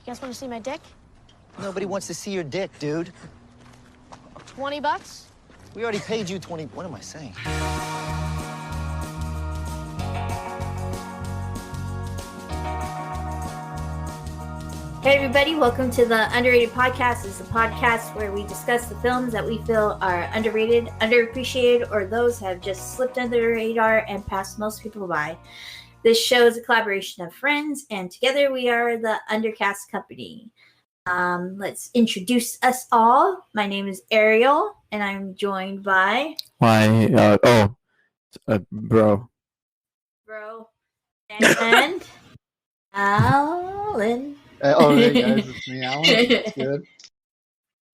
guys want to see my dick? Nobody wants to see your dick, dude. $20? We already paid you 20. What am I saying? Hey everybody, welcome to the Underrated Podcast. It's a podcast where we discuss the films that we feel are underrated, underappreciated, or those have just slipped under the radar and passed most people by. This show is a collaboration of friends, and together we are the Undercast Company. Let's introduce us all. My name is Ariel, and I'm joined by... Bro. Bro. And... Alan. Hey guys, it's me, Alan. It's good.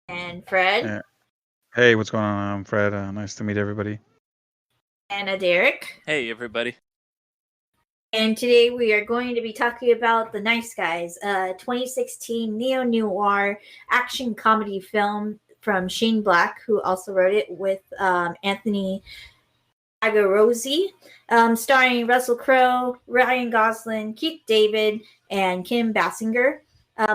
And Fred. Yeah. Hey, what's going on? I'm Fred. Nice to meet everybody. And Derek. Hey, everybody. And today we are going to be talking about The Nice Guys, a 2016 neo-noir action comedy film from Shane Black, who also wrote it, with Anthony Agarozzi, starring Russell Crowe, Ryan Gosling, Keith David, and Kim Basinger.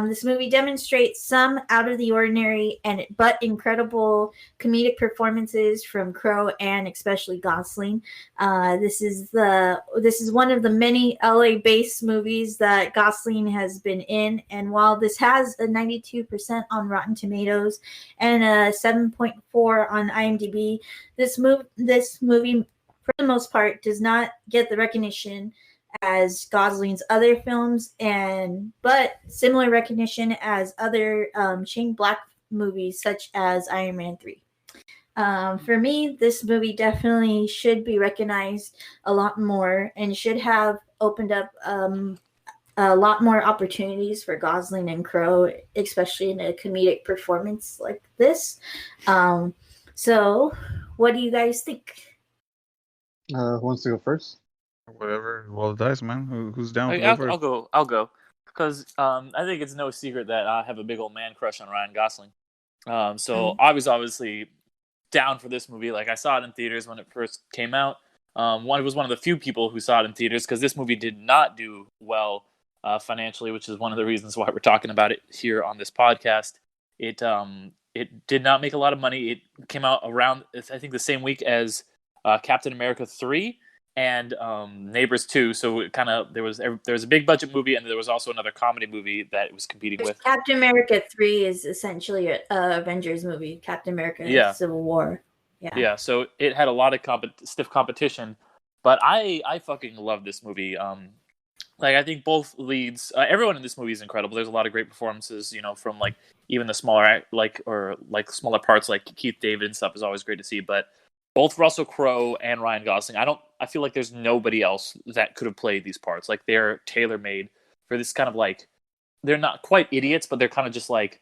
This movie demonstrates some out of the ordinary but incredible comedic performances from Crowe and especially Gosling. This is one of the many LA-based movies that Gosling has been in, and while this has a 92% on Rotten Tomatoes and a 7.4 on IMDb, this movie for the most part does not get the recognition as Gosling's other films, but similar recognition as other Shane Black movies such as Iron Man 3. For me, this movie definitely should be recognized a lot more and should have opened up a lot more opportunities for Gosling and Crowe, especially in a comedic performance like this. So what do you guys think? Who wants to go first? Whatever. Roll the dice, man. Who's down? To go first? I'll go. Because I think it's no secret that I have a big old man crush on Ryan Gosling. So I was obviously down for this movie. Like, I saw it in theaters when it first came out. I was one of the few people who saw it in theaters because this movie did not do well financially, which is one of the reasons why we're talking about it here on this podcast. It did not make a lot of money. It came out around, I think, the same week as Captain America 3 and Neighbors 2. So it kind of there was a big budget movie, and there was also another comedy movie that it was competing with. Captain America 3 is essentially an Avengers movie. Captain America Civil War. Yeah. So it had a lot of stiff competition, but I fucking love this movie. I think both leads, everyone in this movie is incredible. There's a lot of great performances, from like even the smaller smaller parts like Keith David and stuff is always great to see. But both Russell Crowe and Ryan Gosling, I feel like there's nobody else that could have played these parts. Like, they're tailor-made for this kind of like, they're not quite idiots, but they're kind of just like,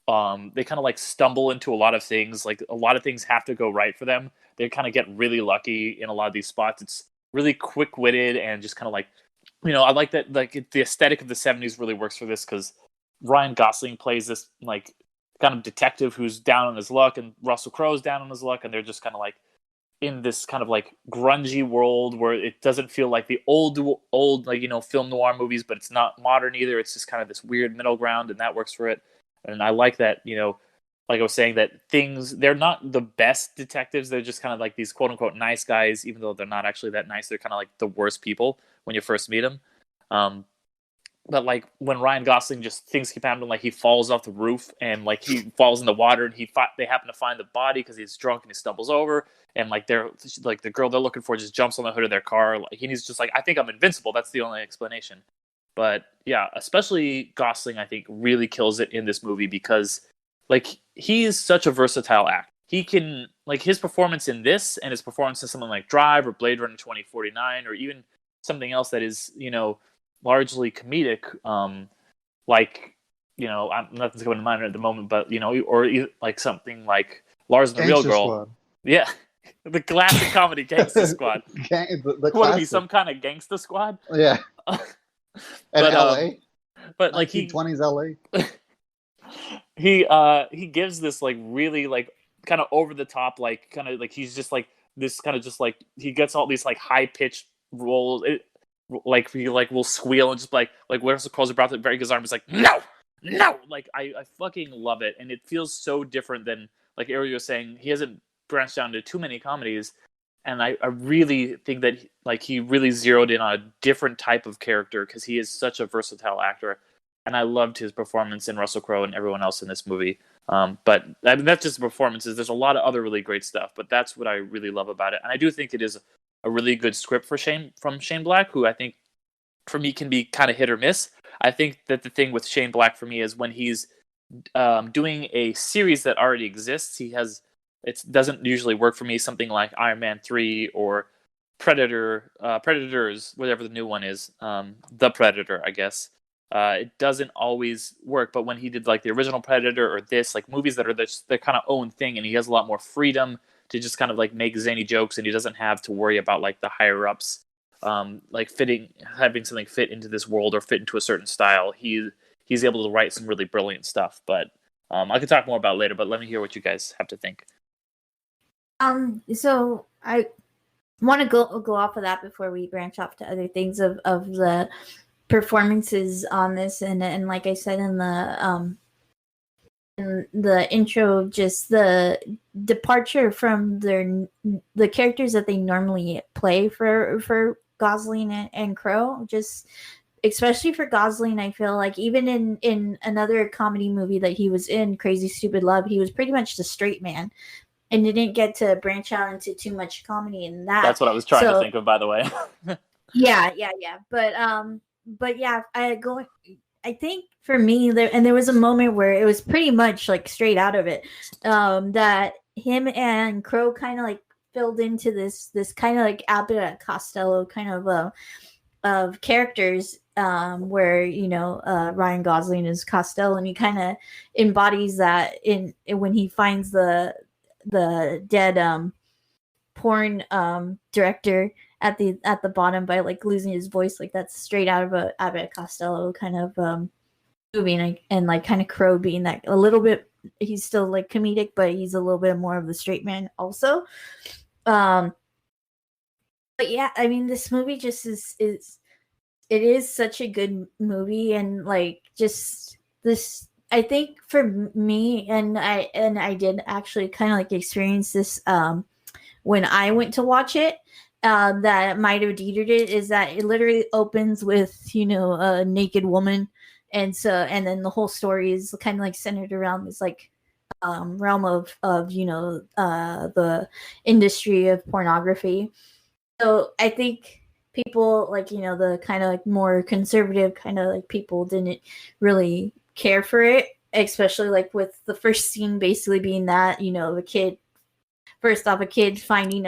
they kind of like stumble into a lot of things. Like, a lot of things have to go right for them. They kind of get really lucky in a lot of these spots. It's really quick-witted and just kind of like, I like that, like, the aesthetic of the 70s really works for this, because Ryan Gosling plays this like kind of detective who's down on his luck, and Russell Crowe's down on his luck, and they're just kind of like in this kind of like grungy world where it doesn't feel like the old film noir movies, but it's not modern either. It's just kind of this weird middle ground, and that works for it. And I like that, like I was saying, that they're not the best detectives. They're just kind of like these quote unquote nice guys, even though they're not actually that nice. They're kind of like the worst people when you first meet them. But like when Ryan Gosling, just things keep happening, like he falls off the roof and like he falls in the water, and they happen to find the body because he's drunk and he stumbles over, and like the girl they're looking for just jumps on the hood of their car. Like, he's just like, I think I'm invincible. That's the only explanation. But yeah, especially Gosling, I think, really kills it in this movie because like he is such a versatile actor. He can, like, his performance in this and his performance in something like Drive or Blade Runner 2049 or even something else that is, largely comedic, nothing's coming to mind at the moment, but or like something like Lars and the Real Girl. Squad. Yeah, the classic comedy Gangsta Squad. The what would be some kind of Gangsta Squad? Yeah. But LA. But like 1920s LA. he gives this like really like kind of over the top, like kind of like he's just like this kind of just like he gets all these like high pitched roles. Like he like will squeal and just like where's the Crowe's about to break his arm? He's like, no, no, like I fucking love it, and it feels so different than, like Ariel was saying, he hasn't branched down to too many comedies, and I really think that like he really zeroed in on a different type of character because he is such a versatile actor, and I loved his performance in Russell Crowe and everyone else in this movie. But I mean, that's just the performances. There's a lot of other really great stuff, but that's what I really love about it, and I do think it is a really good script for Shane Black, who I think for me can be kind of hit or miss. I think that the thing with Shane Black for me is when he's doing a series that already exists, it doesn't usually work for me. Something like Iron Man 3 or Predators, whatever the new one is, The Predator, I guess. It doesn't always work, but when he did like the original Predator or this, like movies that are their kind of own thing, and he has a lot more freedom to just kind of like make zany jokes, and he doesn't have to worry about like the higher ups like having something fit into this world or fit into a certain style. He's able to write some really brilliant stuff, but I could talk more about it later, but let me hear what you guys have to think. So I want to go off of that before we branch off to other things of the performances on this, and like I said in the intro, just the departure from the characters that they normally play for Gosling and Crowe. Just especially for Gosling, I feel like even in another comedy movie that he was in, Crazy Stupid Love, he was pretty much the straight man and didn't get to branch out into too much comedy in that. That's what I was trying to think of, by the way. yeah. But yeah, I think for me there was a moment where it was pretty much like straight out of it, that him and Crowe kind of like filled into this kind of like Abbott and Costello kind of characters, where Ryan Gosling is Costello, and he kind of embodies that in when he finds the dead porn director at the bottom by like losing his voice. Like that's straight out of a Abbott Costello kind of movie, and like kind of Crowe being that a little bit, he's still like comedic, but he's a little bit more of the straight man also. But yeah, I mean, this movie just it is such a good movie, and like just this, I think for me, and I did actually kind of like experience this when I went to watch it, that might have deterred it, is that it literally opens with a naked woman, and then the whole story is kind of like centered around this like realm of the industry of pornography. So I think people like the kind of like more conservative kind of like people didn't really care for it, especially like with the first scene basically being that the kid, first off, a kid finding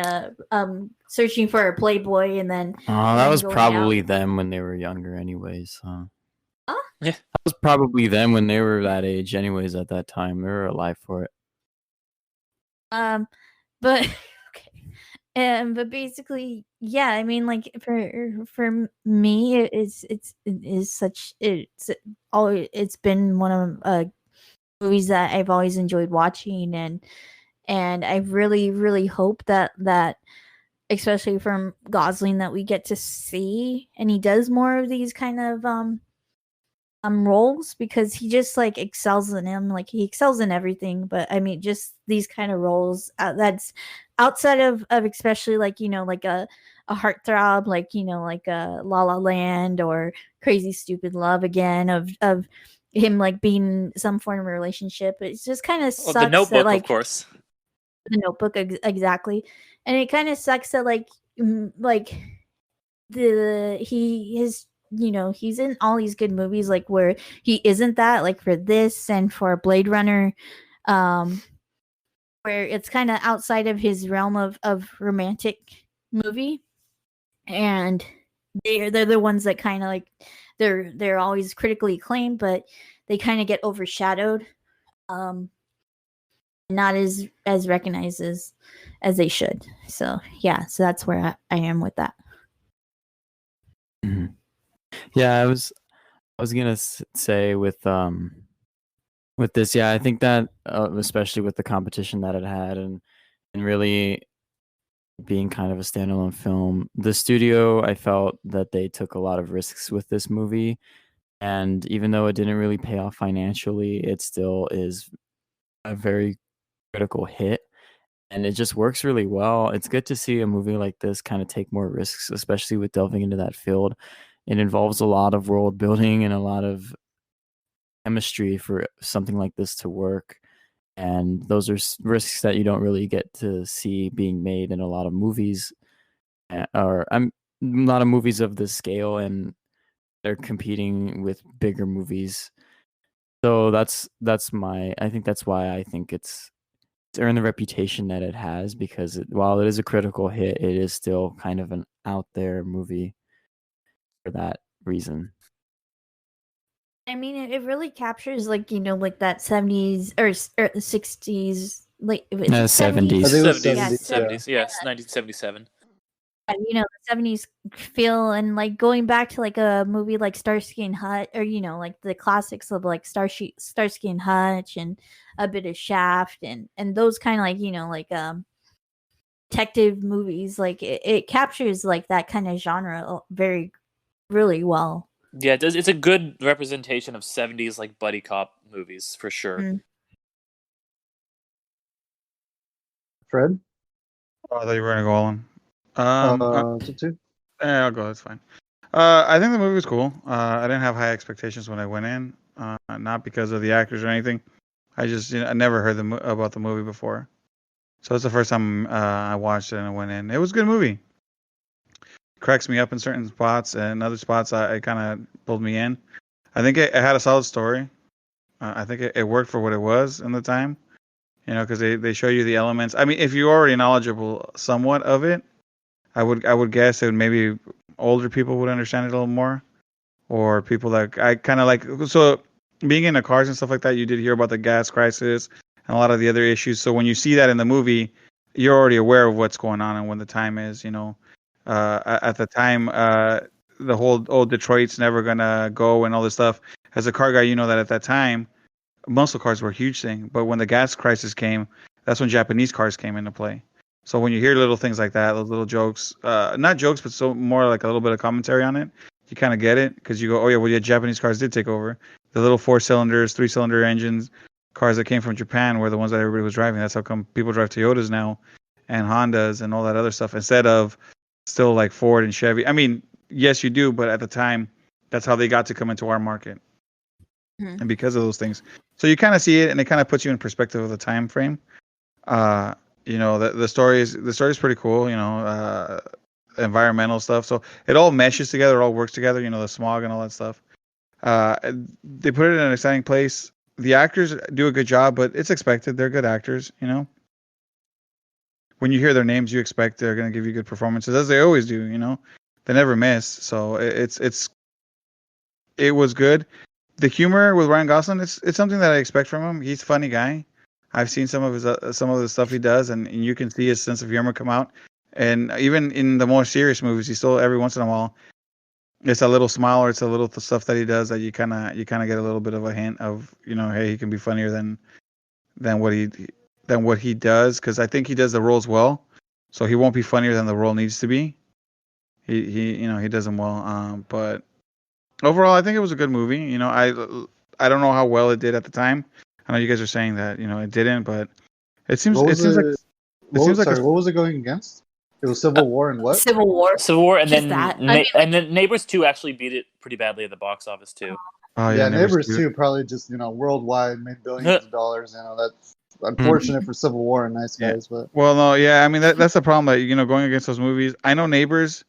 searching for a Playboy, and then that was probably them when they were younger anyways, huh? Yeah, that was probably them when they were that age anyways. At that time they were alive for it. But okay. But basically, yeah, I mean, like for me, it's been one of movies that I've always enjoyed watching, and I really, really hope that especially from Gosling, that we get to see, and he does more of these kind of roles, because he just like excels in them. Like he excels in everything, but I mean, just these kind of roles that's outside of especially like like a heartthrob, like like a La La Land or Crazy Stupid Love, again of him like being some form of relationship. It's just kind of sucks. The Notebook, that, like, of course. The Notebook, exactly. And it kind of sucks that like he's in all these good movies, like where he isn't that, like for this and for Blade Runner, where it's kind of outside of his realm of romantic movie, and they're the ones that kind of like they're always critically acclaimed, but they kind of get overshadowed, not as recognized as they should. So yeah, so that's where I am with that. Mm-hmm. Yeah, I was gonna say with this, yeah, I think that especially with the competition that it had, and really being kind of a standalone film, the studio, I felt that they took a lot of risks with this movie, And even though it didn't really pay off financially, it still is a very critical hit. And it just works really well. It's good to see a movie like this kind of take more risks, especially with delving into that field. It involves a lot of world building and a lot of chemistry for something like this to work. And those are risks that you don't really get to see being made in a lot of movies, or a lot of movies of this scale, and they're competing with bigger movies. So I think that's why I think it's earned the reputation that it has, because while it is a critical hit, it is still kind of an out there movie for that reason. I mean, it really captures like like that 70s or 60s, like No, 70s. 70s. I think it was 70s, 70s. yes, 1977. The 70s feel, and like going back to like a movie like Starsky and Hutch, or like the classics of like Starsky and Hutch, and a bit of Shaft, and those kind of like detective movies. Like it captures like that kind of genre really well. Yeah, it does. It's a good representation of 70s like buddy cop movies for sure. Mm. Fred? Oh, I thought you were gonna go on. Two. I'll go. That's fine. I think the movie was cool. I didn't have high expectations when I went in, not because of the actors or anything. I just I never heard about the movie before, so it's the first time I watched it and I went in. It was a good movie. Cracks me up in certain spots, and other spots it kind of pulled me in. I think it had a solid story. I think it worked for what it was in the time, because they show you the elements. I mean, if you're already knowledgeable somewhat of it, I would guess that maybe older people would understand it a little more, or people that I kind of like. So being into cars and stuff like that, you did hear about the gas crisis and a lot of the other issues. So when you see that in the movie, you're already aware of what's going on and when the time is. At the time, the whole Detroit's never gonna go and all this stuff. As a car guy, you know that at that time, muscle cars were a huge thing. But when the gas crisis came, that's when Japanese cars came into play. So when you hear little things like that, those little jokes, not jokes, but so more like a little bit of commentary on it, you kind of get it, because you go, oh yeah, well yeah, Japanese cars did take over. The little 4-cylinders, 3-cylinder engines, cars that came from Japan were the ones that everybody was driving. That's how come people drive Toyotas now and Hondas and all that other stuff, instead of still like Ford and Chevy. I mean, yes, you do, but at the time, that's how they got to come into our market. Mm-hmm. And because of those things. So you kind of see it, and it kind of puts you in perspective of the time frame. The story is pretty cool, environmental stuff. So it all meshes together, it all works together, the smog and all that stuff. They put it in an exciting place. The actors do a good job, but it's expected. They're good actors, When you hear their names, you expect they're going to give you good performances, as they always do, They never miss. So it was good. The humor with Ryan Gosling, it's something that I expect from him. He's a funny guy. I've seen some of the stuff he does, and you can see his sense of humor come out. And even in the more serious movies, he still every once in a while, it's a little smile or it's a little stuff that he does that you kind of get a little bit of a hint of, hey, he can be funnier than what he does, because I think he does the roles well, so he won't be funnier than the role needs to be. He does them well. But overall, I think it was a good movie. I don't know how well it did at the time. I know you guys are saying that it didn't, but it seems like what was it going against? It was Civil War and what? Civil War, and just then that. and then Neighbors 2 actually beat it pretty badly at the box office too. Oh, yeah, Neighbors 2 probably just worldwide made billions of dollars. That's unfortunate for Civil War and Nice Guys, but well, no, yeah, I mean that's the problem that going against those movies. I know Neighbors.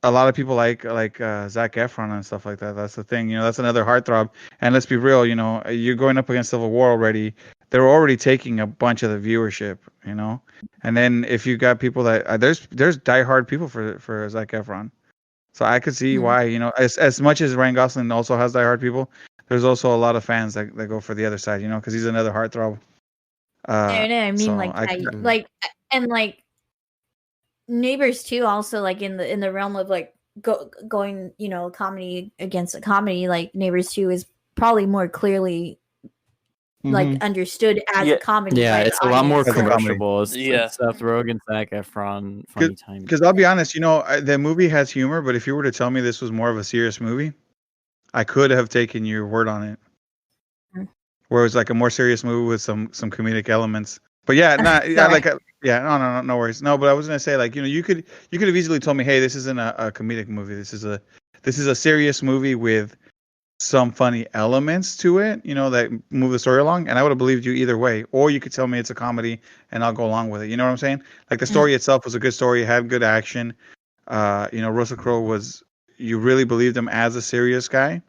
A lot of people like Zac Efron and stuff like that. That's the thing, that's another heartthrob. And let's be real, you're going up against Civil War already. They're already taking a bunch of the viewership, And then if you got people that there's diehard people for Zac Efron, so I could see why, as much as Ryan Gosling also has diehard people, there's also a lot of fans that go for the other side, because he's another heartthrob. I mean, Neighbors 2 also, like in the realm of like going comedy against a comedy, like Neighbors 2 is probably more clearly like understood as a comedy. Yeah, it's a lot more commercial. It's Yes. Seth Rogen, Zac Efron, funny time. Because I'll be honest, the movie has humor, but if you were to tell me this was more of a serious movie, I could have taken your word on it. Where it was like a more serious movie with some comedic elements. But yeah, no worries. No, but I was gonna say like you could have easily told me, hey, this isn't a comedic movie. This is a serious movie with some funny elements to it, that move the story along, and I would have believed you either way. Or you could tell me it's a comedy, and I'll go along with it. You know what I'm saying? Like the story itself was a good story, it had good action. Russell Crowe you really believed him as a serious guy,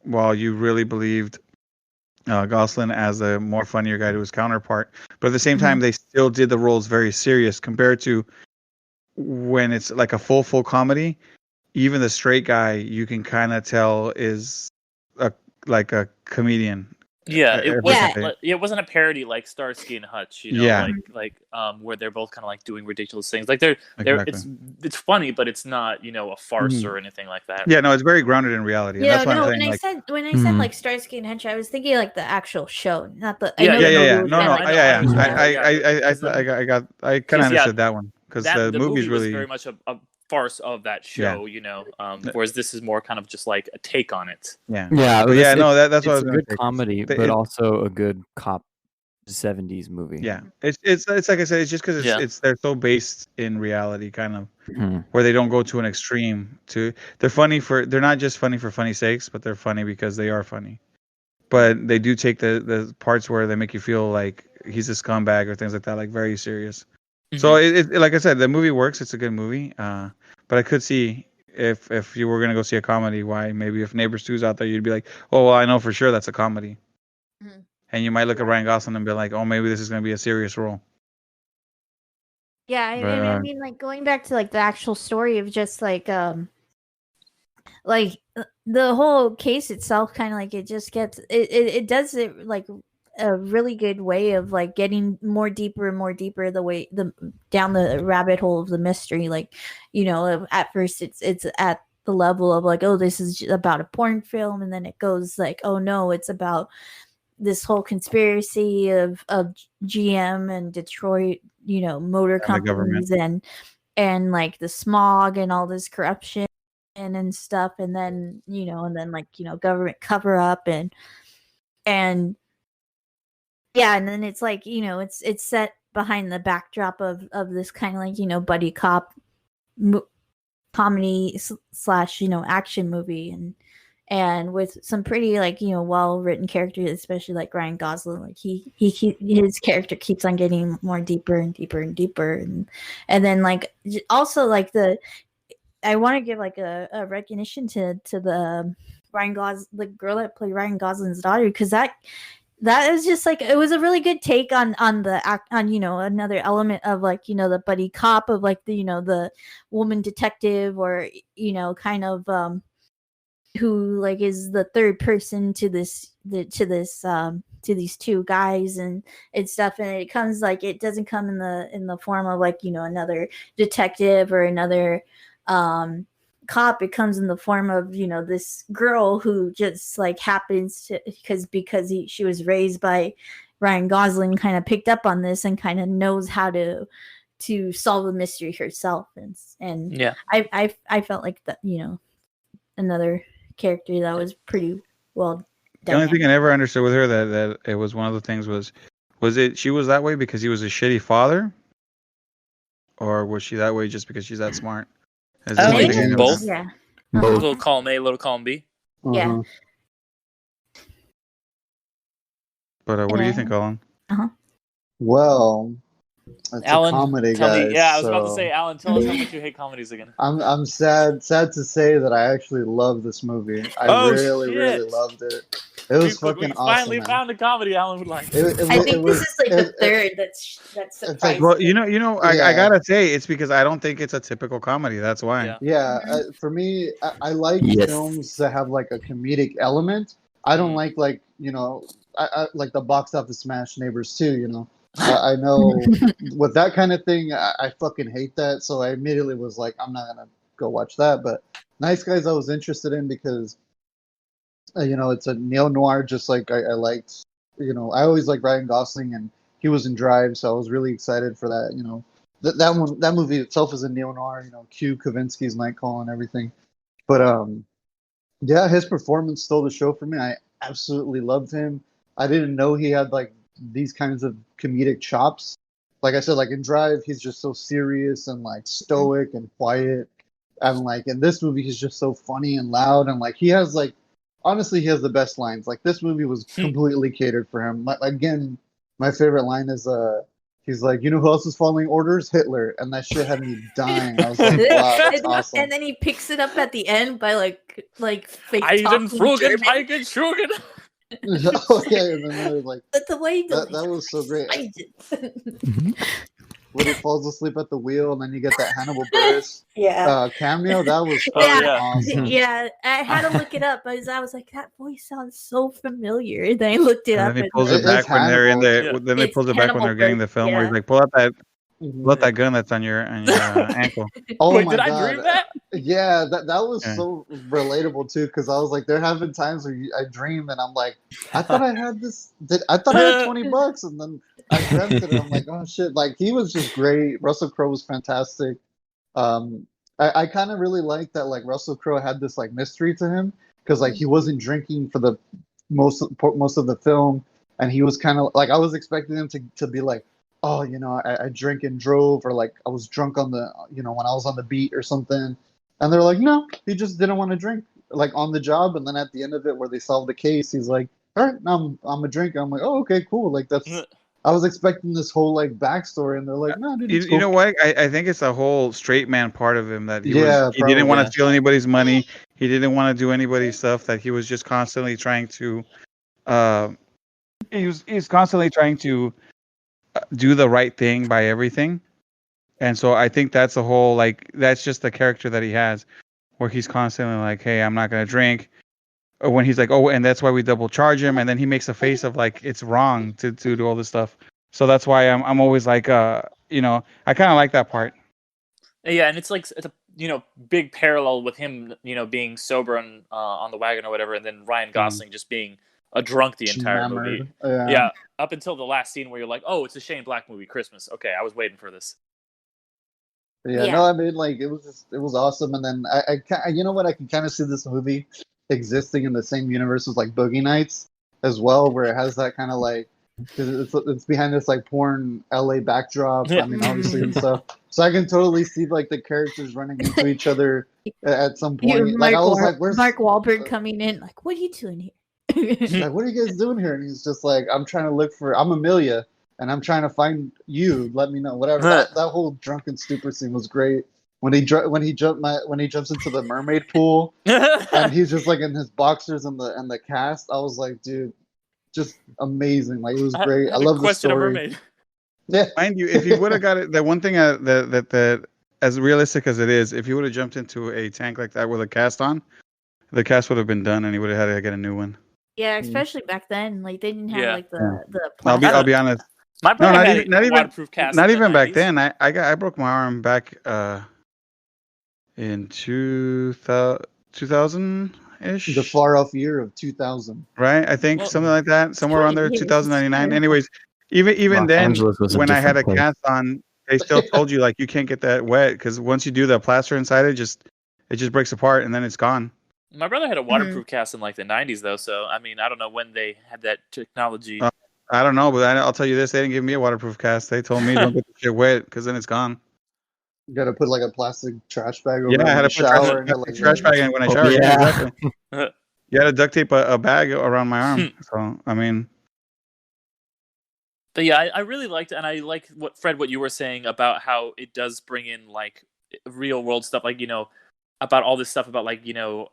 while you really believed Gosling as a more funnier guy to his counterpart. But at the same time, they still did the roles very serious compared to when it's like a full comedy. Even the straight guy, you can kind of tell is like a comedian. Yeah, it wasn't a parody like Starsky and Hutch, where they're both kind of like doing ridiculous things. Like it's funny, but it's not a farce or anything like that. Yeah, no, it's very grounded in reality. That's what I'm saying. When I said like Starsky and Hutch, I was thinking like the actual show, not the. I kind of understood that one because the movie's really was very much a farce of that show, whereas this is more kind of just like a take on it. That's what I was a good comedy, but also a good cop 70s movie. Yeah, it's like I said, it's just because they're so based in reality, kind of where they don't go to an extreme. They're not just funny for funny sakes, but they're funny because they are funny. But they do take the parts where they make you feel like he's a scumbag or things like that, like very serious. So it like I said, the movie works. It's a good movie. But I could see if you were gonna go see a comedy, why maybe if Neighbors 2's out there, you'd be like, oh well, I know for sure that's a comedy, and you might look at Ryan Gosling and be like, oh maybe this is gonna be a serious role. Yeah, I mean, like going back to like the actual story of just like the whole case itself, kind of like it just gets it does it like a really good way of like getting more deeper and more deeper down the rabbit hole of the mystery. Like, at first it's at the level of like, oh, this is about a porn film, and then it goes like, oh no, it's about this whole conspiracy of GM and Detroit, motor companies and like the smog and all this corruption and stuff, and then government cover up and yeah, and then it's like it's set behind the backdrop of this kind of like buddy cop comedy / action movie, and with some pretty like well written characters, especially like Ryan Gosling. Like his character keeps on getting more deeper and deeper and deeper, and then like also like I want to give like a recognition to the the girl that played Ryan Gosling's daughter, because that is just like, it was a really good take on another element of like the buddy cop of like the woman detective, or kind of who like is the third person to these two guys and stuff, and it comes like, it doesn't come in the form of like another detective or another cop. It comes in the form of this girl who just like happens to, because she was raised by Ryan Gosling, kind of picked up on this and kind of knows how to solve the mystery herself, and yeah, I felt like that another character that was pretty well done. The only thing I never understood with her that it was one of the things was it she was that way because he was a shitty father, or was she that way just because she's that smart? I think both. Yeah. Both. Little column A, little column B. Yeah. But what do you think, Alan? Well, it's Alan, a comedy, tell guys. me. Yeah, I was about to say, Alan, tell us how much you hate comedies again. I'm sad to say that I actually love this movie. I really loved it. It was fucking awesome. We finally found a comedy Alan would like. I think this is like the third that's surprising. Like, well, I gotta say it's because I don't think it's a typical comedy. That's why. Yeah, for me, I like films that have like a comedic element. I don't like I like the box office smash Neighbors 2. I know with that kind of thing, I fucking hate that. So I immediately was like, I'm not gonna go watch that. But Nice Guys, I was interested in because it's a neo-noir, just like I liked, I always liked Ryan Gosling, and he was in Drive, so I was really excited for that, that movie itself is a neo-noir, Q Kavinsky's Night Call and everything. But Yeah, his performance stole the show for me. I absolutely loved him. I didn't know he had like these kinds of comedic chops. Like I said, like in Drive, he's just so serious and like stoic and quiet. And like in this movie, he's just so funny and loud. And like he has like, honestly, he has the best lines. Like this movie was completely catered for him. Again, my favorite line is he's like, you know who else is following orders? Hitler. And that shit had me dying. I was like, wow, that's awesome. And then he picks it up at the end by like fake Eisen talking Frugen, German. Eigen Schugen. Okay, and then they're like, But the way that was so great. When he falls asleep at the wheel, and then you get that Hannibal Buress cameo. That was awesome. Yeah, I had to look it up because I was like, that voice sounds so familiar. And then I looked it up. And then he pulls it back when they're in the. Yeah. Then they pulls it back when they're getting the film where he's like, pull out that gun that's on your ankle. Oh Wait, my did God. I dream that? Yeah, that was so relatable too. Because I was like, there have been times where I dream and I'm like, I thought I had this. I thought I had $20, and then I dreamt it. And I'm like, oh shit! Like he was just great. Russell Crowe was fantastic. I kind of really liked that. Like Russell Crowe had this like mystery to him because like he wasn't drinking for the most of the film, and he was kind of like I was expecting him to be like, oh, you know, I drink and drove, or like I was drunk on the, you know, when I was on the beat or something. And they're like, no, he just didn't want to drink, like on the job. And then at the end of it, where they solve the case, he's like, all right, now I'm a drinker. I'm like, oh, okay, cool. Like that's, I was expecting this whole like backstory, and they're like, no, dude, You know what? I think it's a whole straight man part of him that he probably, didn't want to steal anybody's money. He didn't want to do anybody's stuff. That he was just constantly trying to, he's constantly trying to do the right thing by everything. And so I think that's the whole, like, that's just the character that he has, where he's constantly like, hey, I'm not going to drink. Or when he's like, oh, and that's why we double charge him. And then he makes a face of like, it's wrong to do all this stuff. So that's why I'm always like, you know, I kind of like that part. Yeah, and it's like, it's a, you know, big parallel with him, you know, being sober and on the wagon or whatever. And then Ryan Gosling just being a drunk the entire movie. Yeah, up until the last scene where you're like, oh, it's a Shane Black movie, Christmas. Okay, I was waiting for this. Yeah, no, I mean, like it was awesome. And then I you know what, I can kind of see this movie existing in the same universe as like Boogie Nights as well, where it has that kind of like, because it's behind this like porn LA backdrop. I mean, obviously and stuff. So I can totally see like the characters running into each other at some point. Like I was like, "Where's Mark Wahlberg coming in? Like, what are you doing here?" Like, what are you guys doing here? And he's just like, I'm Amelia, and I'm trying to find you. Let me know. Whatever. That whole drunken stupor scene was great. When he jumps into the mermaid pool, and he's just like in his boxers and the cast. I was like, dude, just amazing. Like it was great. I love the story. Mermaid. Yeah, mind you, if he would have got it, the one thing that as realistic as it is, if he would have jumped into a tank like that with a cast on, the cast would have been done, and he would have had to get a new one. Yeah, especially back then, like they didn't have like the. I'll be honest. My brother had a waterproof cast. Not even back then. I broke my arm back in 2000-ish. The far off year of 2000. Right, I think something like that, somewhere around there, 2099. Anyways, even then, when I had a cast on, they still told you like you can't get that wet because once you do the plaster inside it just breaks apart and then it's gone. My brother had a waterproof cast in like the 90s though, so I mean I don't know when they had that technology. I don't know, but I'll tell you this: they didn't give me a waterproof cast. They told me don't get the shit wet because then it's gone. You got to put like a plastic trash bag over I had to put trash bag in when I showered. Yeah. You had to duct tape a bag around my arm. So I mean, but yeah, I really liked, and I like what you were saying about how it does bring in like real world stuff, like you know about all this stuff about like you know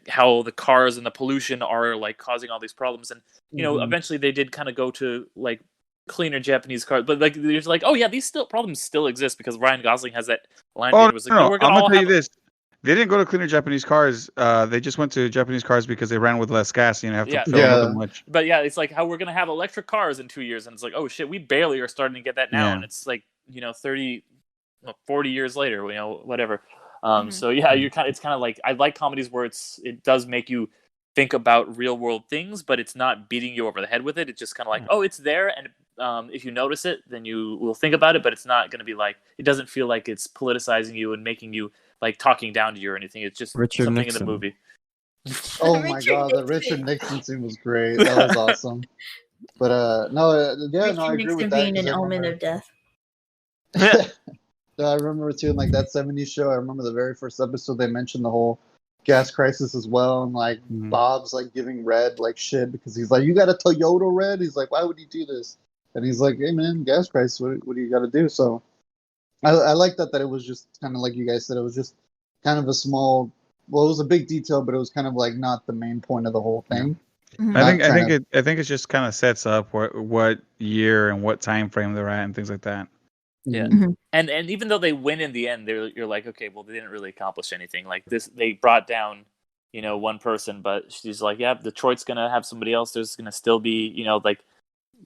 how the cars and the pollution are like causing all these problems, and you know eventually they did kind of go to like cleaner Japanese cars, but like there's like oh yeah, these problems still exist because Ryan Gosling has that line. Oh, was like, no, I'm gonna tell you this: they didn't go to cleaner Japanese cars. They just went to Japanese cars because they ran with less gas. You know, have to fill them much. But yeah, it's like how we're gonna have electric cars in 2 years, and it's like oh shit, we barely are starting to get that now, and it's like you know 40 years later, you know whatever. So yeah, it's kind of like I like comedies where it does make you think about real world things, but it's not beating you over the head with it. It's just kind of like, oh, it's there, and if you notice it, then you will think about it. But it's not going to be like it doesn't feel like it's politicizing you and making you like talking down to you or anything. It's just something in the movie. Oh my Richard god, the Nixon. Richard Nixon scene was great. That was awesome. But yeah, no, I Richard agree with Nixon that being because an I omen remember. of death. I remember too in like that '70s show. I remember the very first episode they mentioned the whole gas crisis as well, and like Bob's like giving Red like shit because he's like, "You got a Toyota, Red?" He's like, "Why would you do this?" And he's like, "Hey man, gas crisis. What do you got to do?" So I like that it was just kind of like you guys said. It was just kind of a small. Well, it was a big detail, but it was kind of like not the main point of the whole thing. Mhm. I think it just kind of sets up what year and what time frame they're at and things like that. Yeah. Mhm. And even though they win in the end, you're like, okay, well, they didn't really accomplish anything. Like this, they brought down, one person, but she's like, yeah, Detroit's gonna have somebody else. There's gonna still be, like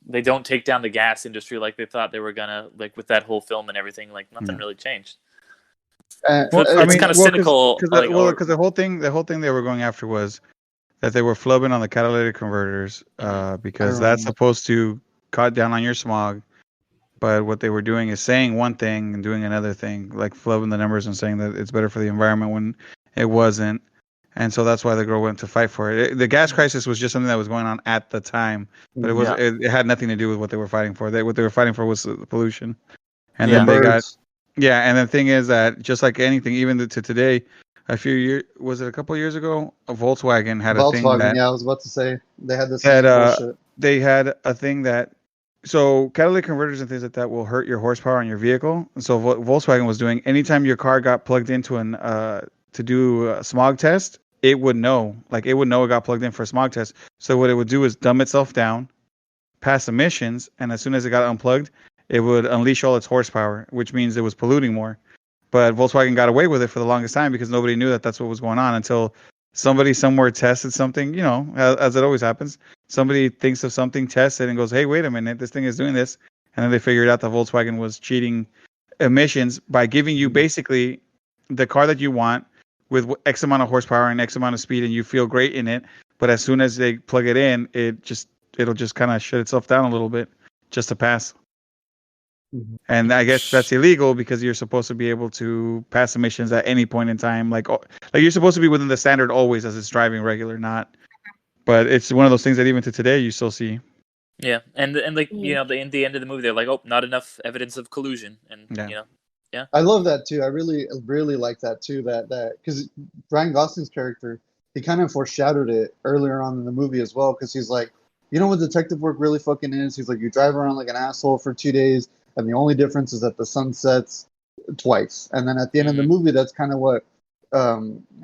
they don't take down the gas industry like they thought they were gonna, like with that whole film and everything. Like nothing really changed. So it's kind of cynical. Because the whole thing they were going after was that they were flubbing on the catalytic converters, because that's supposed to cut down on your smog. But what they were doing is saying one thing and doing another thing, like flubbing the numbers and saying that it's better for the environment when it wasn't. And so that's why the girl went to fight for it. The gas crisis was just something that was going on at the time, but it had nothing to do with what they were fighting for. What they were fighting for was the pollution. And then they got, and the thing is that just like anything, even to today, a few years, was it a couple of years ago, a Volkswagen had a thing that, I was about to say they had this bullshit. They had a thing that, so catalytic converters and things like that will hurt your horsepower on your vehicle. And so Volkswagen was doing, anytime your car got plugged into to do a smog test, it would know it got plugged in for a smog test. So what it would do is dumb itself down, pass emissions, and as soon as it got unplugged, it would unleash all its horsepower, which means it was polluting more. But Volkswagen got away with it for the longest time because nobody knew that that's what was going on until somebody somewhere tested something, as it always happens. Somebody thinks of something, tests it, and goes, hey, wait a minute, this thing is doing this. And then they figured out that Volkswagen was cheating emissions by giving you basically the car that you want with X amount of horsepower and X amount of speed, and you feel great in it. But as soon as they plug it in, it'll just kind of shut itself down a little bit just to pass. Mm-hmm. And I guess that's illegal because you're supposed to be able to pass emissions at any point in time. Like you're supposed to be within the standard always as it's driving regular, not. But it's one of those things that even to today you still see. Yeah, and like in the end of the movie, they're like, oh, not enough evidence of collusion, and yeah. I love that too. I really like that too. That because Ryan Gosling's character, he kind of foreshadowed it earlier on in the movie as well. Because he's like, you know what detective work really fucking is? He's like, you drive around like an asshole for 2 days, and the only difference is that the sun sets twice. And then at the end of the movie, that's kind of what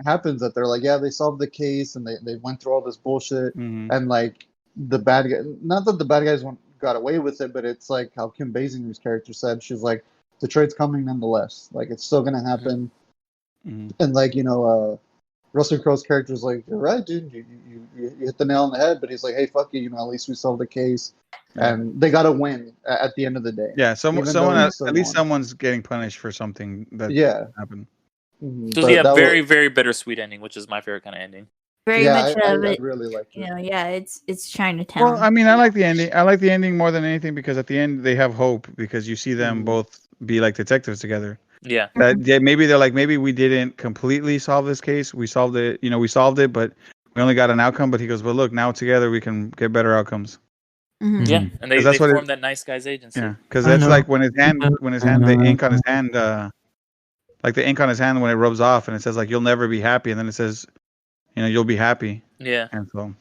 happens. That they're like, yeah, they solved the case, and they went through all this bullshit, and like the bad guy. Not that the bad guys got away with it, but it's like how Kim Basinger's character said. She's like, Detroit's coming nonetheless. Like it's still gonna happen. And like Russell Crowe's character is like, you're right, dude. You hit the nail on the head. But he's like, hey, fuck you. At least we solved the case, and they got to win at the end of the day. Yeah, someone's getting punished for something that happened. So yeah, very very bittersweet ending, which is my favorite kind of ending. Very much of it. I really like it. It's Chinatown. Well, I mean, I like the ending. I like the ending more than anything because at the end they have hope because you see them both be like detectives together. Yeah. Maybe they're like, maybe we didn't completely solve this case. We solved it. We solved it, but we only got an outcome. But he goes, well, look, now together we can get better outcomes. Mm-hmm. Yeah, and they formed that nice guy's agency. Yeah, because that's like when his hand, the ink on his hand, like the ink on his hand when it rubs off, and it says like you'll never be happy, and then it says, you'll be happy. Yeah, and so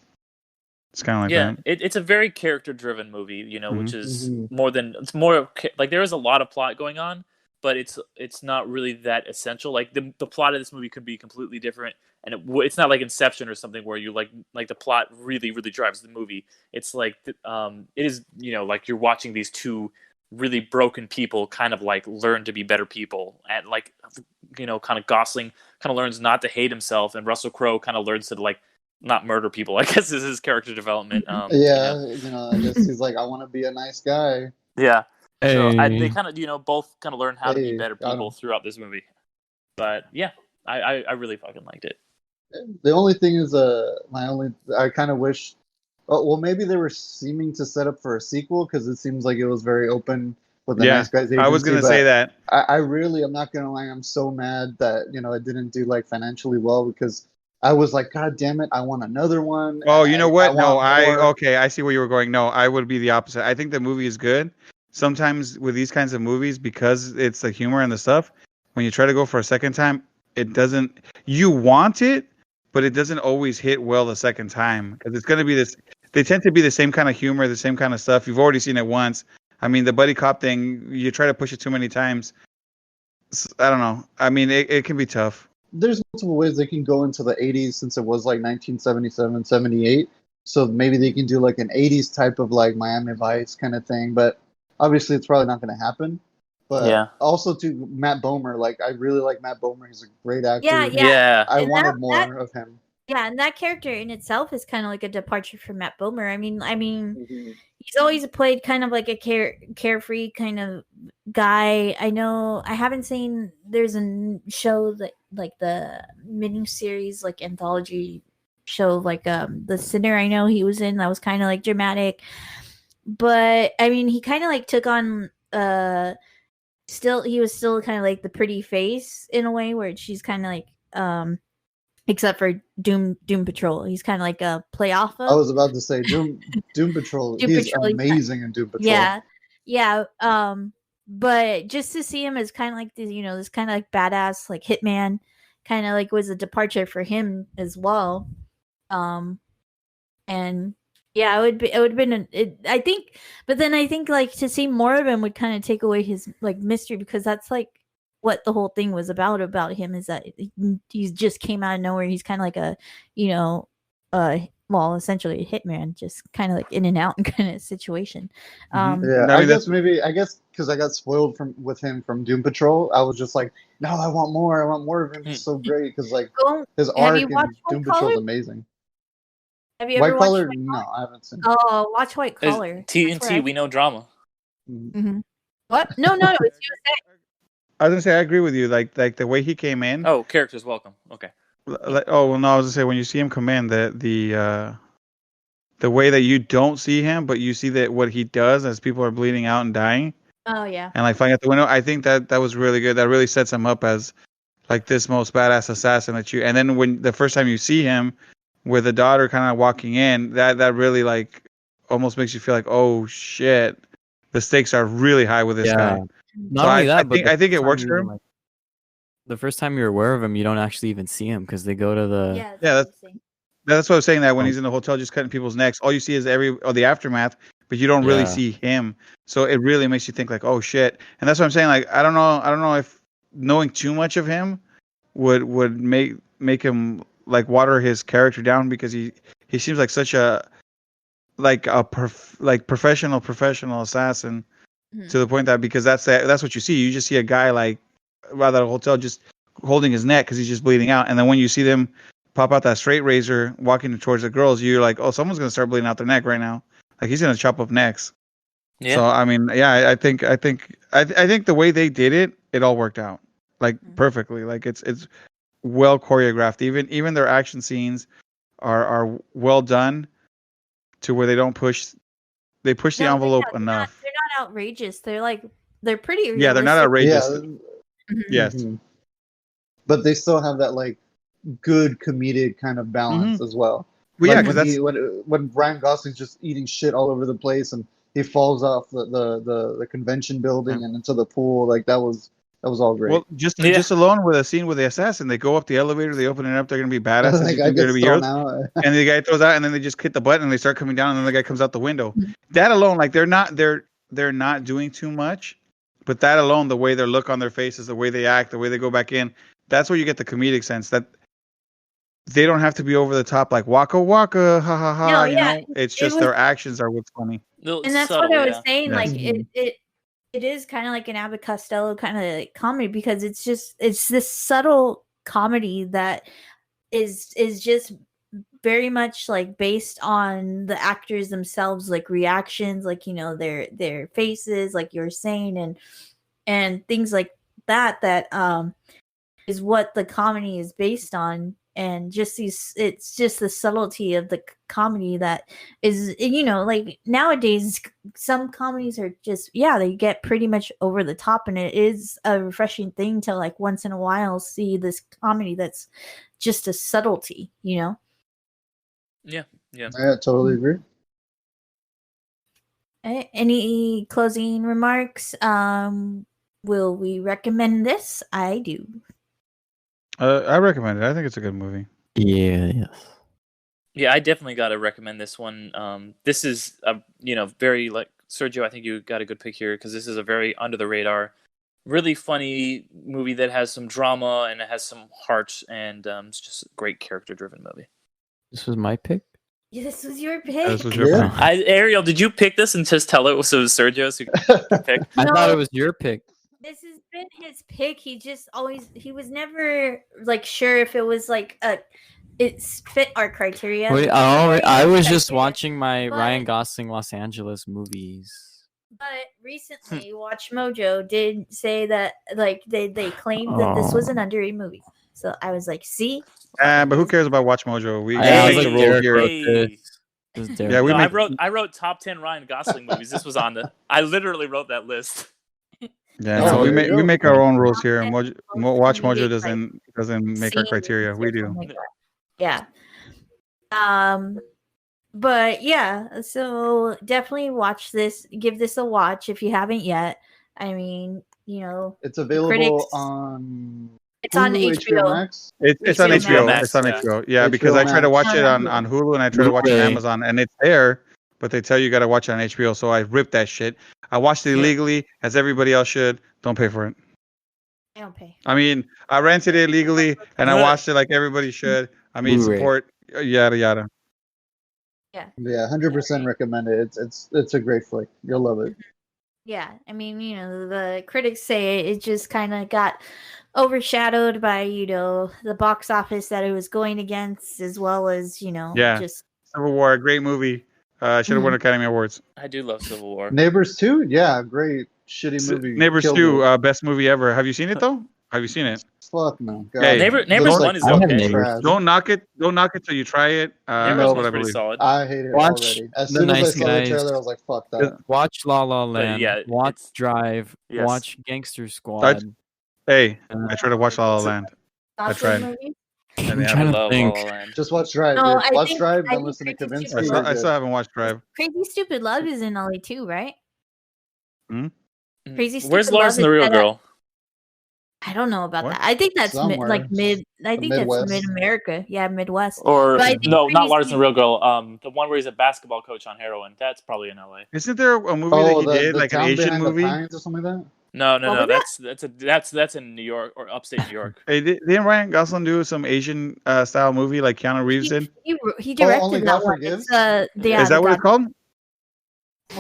it's kind of like that. It's a very character-driven movie, which is more like there is a lot of plot going on, but it's not really that essential. Like the plot of this movie could be completely different, and it's not like Inception or something where you like the plot really really drives the movie. It's like it is like you're watching these two really broken people kind of like learn to be better people, and like kind of Gosling kind of learns not to hate himself, and Russell Crowe kind of learns to like not murder people. I guess is his character development. I guess he's like, I want to be a nice guy. Yeah. Hey. So they kind of, both kind of learn how to be better people throughout this movie. But yeah, I really fucking liked it. The only thing is, I kind of wish. Well, maybe they were seeming to set up for a sequel because it seems like it was very open with the Nice Guys agency. I was gonna say that. I'm not gonna lie. I'm so mad that it didn't do like financially well because I was like, God damn it, I want another one. Oh, you know I what? No, want more. okay, I see where you were going. No, I would be the opposite. I think the movie is good. Sometimes with these kinds of movies, because it's the humor and the stuff, when you try to go for a second time, it doesn't. You want it, but it doesn't always hit well the second time because it's going to be this. They tend to be the same kind of humor, the same kind of stuff. You've already seen it once. I mean, the buddy cop thing, you try to push it too many times. I don't know. I mean, it can be tough. There's multiple ways they can go into the 80s since it was like 1977, 78. So maybe they can do like an 80s type of like Miami Vice kind of thing. But obviously, it's probably not going to happen. But also to Matt Bomer, like I really like Matt Bomer. He's a great actor. Yeah. I wanted more of him. Yeah, and that character in itself is kind of like a departure from Matt Bomer. I mean, he's always played kind of like a carefree kind of guy. I know I haven't seen. There's a show that like the mini series, like anthology show, like The Sinner. I know he was in. That was kind of like dramatic, but I mean, he kind of like took on he was still kind of like the pretty face in a way where she's kind of like except for Doom Patrol. He's kind of like a play off of. I was about to say Doom Patrol. He's amazing in Doom Patrol. Yeah. But just to see him as kind of like this, this kind of like badass like hitman, kind of like was a departure for him as well. And yeah, it would have been I think, but then I think like to see more of him would kind of take away his like mystery, because that's like what the whole thing was about him, is that he just came out of nowhere. He's kind of like a, well, essentially a hitman, just kind of like in and out kind of situation. Yeah, I guess because I got spoiled with him from Doom Patrol, I was just like, no, I want more of him. He's so great because like his arc in Doom Patrol is amazing. Have you ever White Collar? No, I haven't seen. Oh, watch White Collar. TNT, we know drama. Mm-hmm. What? No, it's USA. I was gonna say I agree with you. Like the way he came in. Oh, characters welcome. Okay. Oh well, no, I was gonna say when you see him come in, the way that you don't see him, but you see that what he does as people are bleeding out and dying. Oh yeah. And like flying out the window, I think that was really good. That really sets him up as like this most badass assassin that you. And then when the first time you see him with the daughter kind of walking in, that really like almost makes you feel like, oh shit, the stakes are really high with this guy. Not only that, but I think it works for him. Like, the first time you're aware of him, you don't actually even see him because they go to the. That's what I was saying. That when he's in the hotel, just cutting people's necks, all you see is the aftermath, but you don't really see him. So it really makes you think like, oh shit. And that's what I'm saying. Like I don't know if knowing too much of him would make him like water his character down, because he seems like such a professional assassin. To the point that, because that's what you see. You just see a guy like by that hotel just holding his neck because he's just bleeding out. And then when you see them pop out that straight razor walking towards the girls, you're like, oh, someone's gonna start bleeding out their neck right now. Like he's gonna chop up necks. Yeah. So I mean, yeah, I think the way they did it all worked out like perfectly. Like it's well choreographed. Even their action scenes are well done to where they don't push. They push the envelope enough. They're not outrageous. They're pretty realistic. Yeah, they're not outrageous. Yeah. Yes. Mm-hmm. But they still have that like good comedic kind of balance as well. Well, like yeah, because when Ryan Gosling's just eating shit all over the place and he falls off the convention building and into the pool, like that was all great. Well, just alone with a scene with the assassin, they go up the elevator, they open it up, they're gonna be badasses. Like, they're gonna be heroes. And the guy throws out, and then they just hit the button and they start coming down, and then the guy comes out the window. That alone, like they're not doing too much, but that alone, the way they look on their faces, the way they act, the way they go back in, that's where you get the comedic sense that they don't have to be over the top like waka waka ha ha ha. No, you know, it's just their actions are what's funny. And that's what I was saying. Like it is kind of like an Abbott Costello kind of like comedy, because it's this subtle comedy that is just very much like based on the actors themselves, like reactions, like their faces, like you're saying, and things like that is what the comedy is based on. and just it's just the subtlety of the comedy that is, like nowadays some comedies are just, they get pretty much over the top, and it is a refreshing thing to like once in a while see this comedy that's just a subtlety. Yeah. I totally agree. Any closing remarks? Will we recommend this? I do. I recommend it. I think it's a good movie. Yes. Yeah, I definitely got to recommend this one. This is very like Sergio. I think you got a good pick here because this is a very under the radar, really funny movie that has some drama and it has some heart, and it's just a great character driven movie. This was my pick. Yeah, this was your pick. This was your pick. Ariel, did you pick this and just tell it was Sergio's pick? I thought it was your pick. This has been his pick. He was never like sure if it was like it fit our criteria. Wait, I was just Criteria. watching my But- Ryan Gosling Los Angeles movies. But recently, Watch Mojo did say that like they claimed that this was an underrated movie. So I was like, see? But who cares about Watch Mojo? We I was make like, the rule Derek here. wrote Hey. this. This is Derek. Yeah, we No, make- I wrote top 10 Ryan Gosling movies. This was on the. I literally wrote that list. Yeah, Oh, no, we there make you we go. make our own rules here. Yeah. Watch Mojo Like, doesn't make our scenes criteria. and We something do. like that. Yeah. But yeah, so definitely watch this. Give this a watch if you haven't yet. I mean, It's available critics- on. it's on Hulu, HBO. Max. It's on HBO HBO. Max, It's on yeah. HBO. Yeah, HBO because I tried to Max. watch it on Hulu and I tried to watch it on Blu-ray. Amazon, and it's there, but they tell you got to watch it on HBO. So I ripped that shit. I watched it Yeah. illegally, as everybody else should. Don't pay for it. I don't pay. I mean, I rented it legally and I But- watched it like everybody should. I mean, Blu-ray. support yada yada. Yeah, 100% recommend it. It's a great flick. You'll love it. Yeah, I mean, the critics say it just kind of got overshadowed by, the box office that it was going against, as well as, Yeah. just Civil War, a great movie. Should have won Academy Awards. I do love Civil War. Neighbors 2? Yeah, great shitty movie. Neighbors Killed 2, it. best movie ever. Have you seen it though? Have you seen it? Fuck no. God. Hey, Neighbors Looks 1 is I have okay. Neighbors. trash. Don't knock it. Don't knock it till you try it. Neighbors That's No. what I was pretty believe. solid. I hate it Watch already. As The soon as I Nice saw Guys. the trailer, I was like, fuck that. Watch La La Land. yeah, watch it's- Drive. Yes. Watch Gangster Squad. Hey, I tried to watch La La Land. not tried. good movie. And I'm yeah, trying to Love think. La La Land. Just watch Drive. No, dude. I Watch think- Drive, I then think listen to Crazy Kavinsky. Stupid You're I good. still haven't watched Drive. Crazy Stupid Love is in LA too, right? Crazy Stupid Where's Love Lars and the is Real set Girl? I don't know about What? that. I think that's Somewhere. I think that's Midwest. mid America. Yeah, Midwest. Or But I think no, not Crazy Lars and the Real Girl. The one where he's a basketball coach on heroin. That's probably in LA. Isn't there a movie Oh, that he the did, like an Town Asian Behind movie? the Pines or something like that? No, What was that's in New York or upstate New York. Hey, didn't Ryan Gosling do some Asian style movie like Keanu Reeves did? He directed Only that God one. Forgives? It's, yeah, Is that what it's called?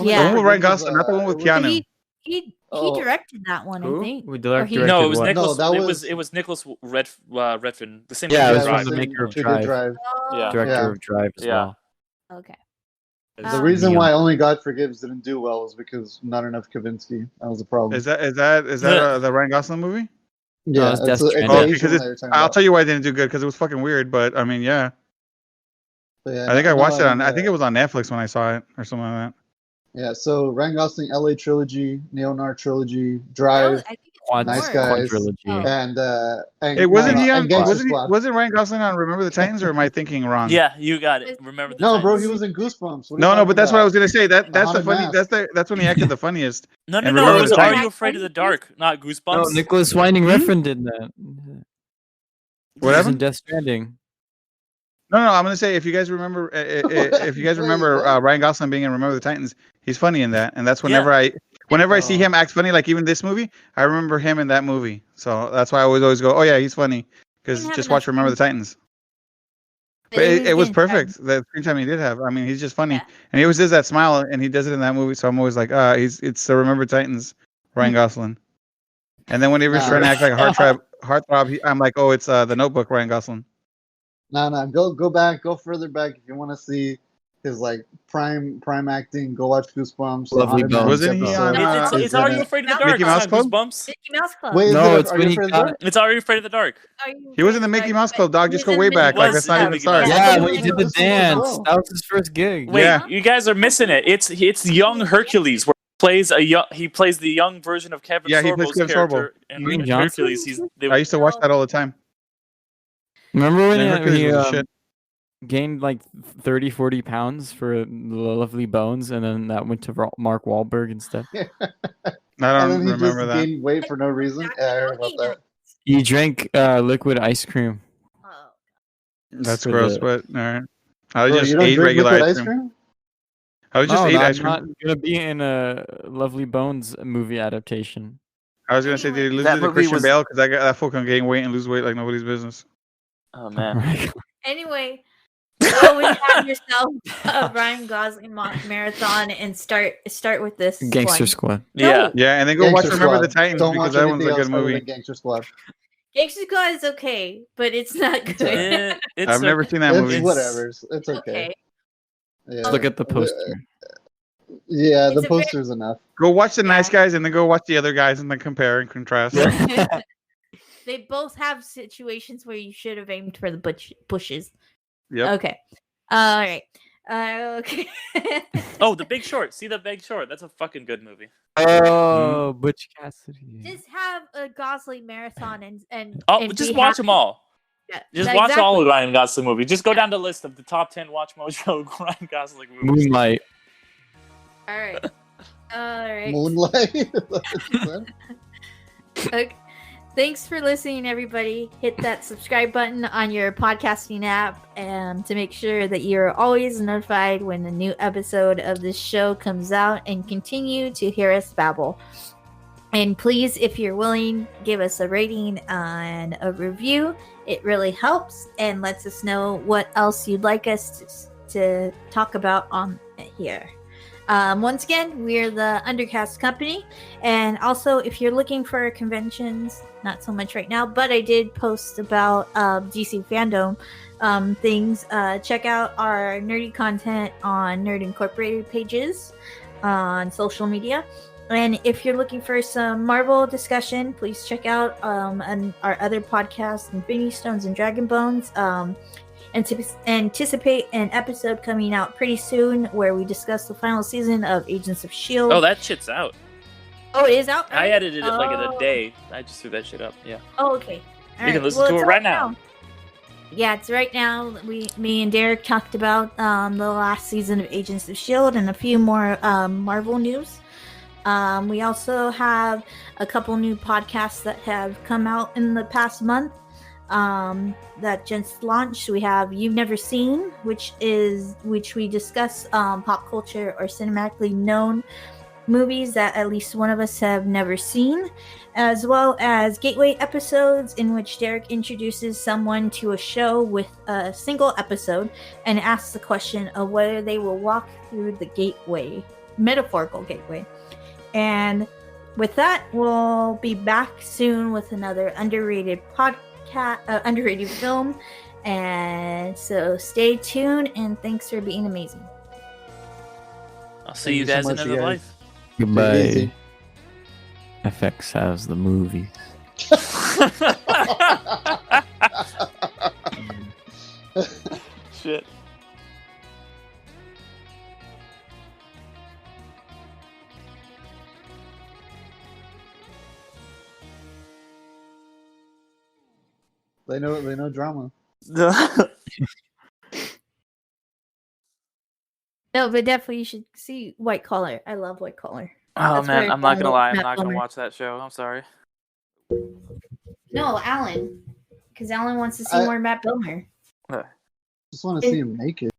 Yeah. The one with Ryan Forgives Gosling, is, not the one with was- Keanu. He Oh. directed that one, Who? I think. We Or he- directed No, it was what? Nicholas. No, that it was- was Nicholas Redfin. The same. Yeah, guy it who was Drive. from the maker of Who did Drive. Drive. Oh, Director Yeah. of Drive as Yeah. well. okay. The Um, reason Neil. why Only God Forgives didn't do well was because not enough Kavinsky. That was the problem. Is that the Ryan Gosling movie? yeah, it's it's, Death it's the Stranding. Oh, Asian because one that you're talking I'll about. tell you why it didn't do good because it was fucking weird. But I mean, yeah, But yeah, I think I watched it on. mean, I think it was on Netflix when I saw it or something like that. Yeah, so Ryan Gosling, LA trilogy, Neo-Noir trilogy, No, Drive, I think it's Quad, Nice more. Guys. Quadrilogy. Oh. and Hey, wasn't no, he on? and Gangster Wasn't he? Squad. Wasn't Ryan Gosling on Remember the Titans, or am I thinking wrong? Yeah, you got it. Remember the No, bro, Titans. he was in Goosebumps. What are you No, talking but that's what I about? was gonna say. That's the Haunted funny. Mask. That's when he acted the funniest. No, And it Remember was the Are Titans. You Afraid of the Dark? Not Goosebumps. No, Nicholas Winding Refn did that. What He was happened? in Death Stranding. No, I'm gonna say if you guys remember, if you guys remember Ryan Gosling being in Remember the Titans, he's funny in that, and that's whenever I see him act funny, like even this movie, I remember him in that movie. So that's why I always go, oh yeah, he's funny, because Didn't have just enough watch Remember the Titans. But it was perfect. The screen time he did have. I mean, he's just funny, Yeah. and he always does that smile, and he does it in that movie. So I'm always like, it's the Remember Titans, Ryan Gosling. And then whenever he's trying to act like a heartthrob, I'm like, oh, it's the Notebook, Ryan Gosling. No, go back, go further back if you want to see his like prime acting. Go watch Goosebumps. Lovely The Haunted Bones. Wasn't he on? It's Are You Afraid of the Dark? Mickey Mouse It's not Club? Goosebumps. Mickey Mouse Club. Wait, No, is it's it, are when you he afraid of got- the dark? It's Are You Afraid of the Dark? He was in the Mickey Mouse Club, dog. Just go way back. Was Like that's not in how it Mickey started. Mouse. Yeah, Yeah, when he did the that's dance. cool. That was his first gig. Wait, Yeah. you guys are missing it. It's young Hercules where he plays the young version of Kevin Yeah, he plays Sorbo's Kevin character Sorbo. in Green Johnson? Hercules. I used to watch that all the time. Remember when And Hercules he was a shit. gained like 30, 40 pounds for Lovely Bones, and then that went to Mark Wahlberg instead? I And don't then he remember just that. gained weight for no reason. Yeah, I heard about that. He drank liquid ice cream. Oh. That's for gross, the- but all right. I Bro, just you don't ate drink regular liquid ice cream. I was just No, ate I'm ice cream. not gonna be in a Lovely Bones movie adaptation. I was gonna say, did he lose That it to movie Christian was- Bale? Because that fool can gain weight and lose weight like nobody's business. Oh man. Anyway, go and have yourself a Ryan Gosling marathon and start with this Gangster one. Squad. Yeah. Yeah, and then go watch Gangster Remember the Squad. Titans Don't because watch that one's anything a else good other movie. than Gangster Squad. Gangster Squad is okay, but it's not good. It's I've never seen that It's movie. whatever. It's okay. Okay. Yeah. Look at the poster. Yeah, It's the a very- poster's enough. Go watch the nice Yeah. guys and then go watch the other guys and then compare and contrast. They both have situations where you should have aimed for the bushes. Yep. Okay. All right. Okay. Oh, The Big Short. See The Big Short. That's a fucking good movie. Oh, Butch Cassidy. Just have a Gosling marathon and Oh, and just be watch happy. them all. Yeah, Just yeah, watch all exactly. of Ryan Gosling movies. Just go down the list of the top 10 Watch Mojo Ryan Gosling movies. Moonlight. All right. All right. Moonlight. Okay. Thanks for listening, everybody. Hit that subscribe button on your podcasting app and to make sure that you're always notified when a new episode of this show comes out, and continue to hear us babble. And please, if you're willing, give us a rating and a review. It really helps and lets us know what else you'd like us to talk about on here. Once again, we're the Undercast Company. And also, if you're looking for conventions, not so much right now, but I did post about DC fandom things. Check out our nerdy content on Nerd Incorporated pages on social media. And if you're looking for some Marvel discussion, please check out our other podcast, Infinity Stones and Dragon Bones. And to anticipate an episode coming out pretty soon where we discuss the final season of Agents of S.H.I.E.L.D. Oh, that shit's out. Oh, it is out? I edited it like in a Oh. day. I just threw that shit up. Yeah. Oh, okay. All You can right. listen to it's it right now. Yeah, it's right now. Me and Derek talked about the last season of Agents of S.H.I.E.L.D. and a few more Marvel news. We also have a couple new podcasts that have come out in the past month that just launched. We have You've Never Seen, which we discuss pop culture or cinematically known movies that at least one of us have never seen, as well as Gateway episodes, in which Derek introduces someone to a show with a single episode and asks the question of whether they will walk through the gateway, metaphorical gateway. And with that, we'll be back soon with another underrated underrated film. And so stay tuned, and thanks for being amazing. I'll see you guys in so much, another you guys. life. Goodbye. Easy. FX has the movies. Shit. They know drama. No, but definitely you should see White Collar. I love White Collar. Oh That's where man, I I'm not found gonna lie. I'm Matt not gonna Bomer. watch that show. I'm sorry. No, Alan. Because Alan wants to see more Matt Bomer. Just want to see him naked.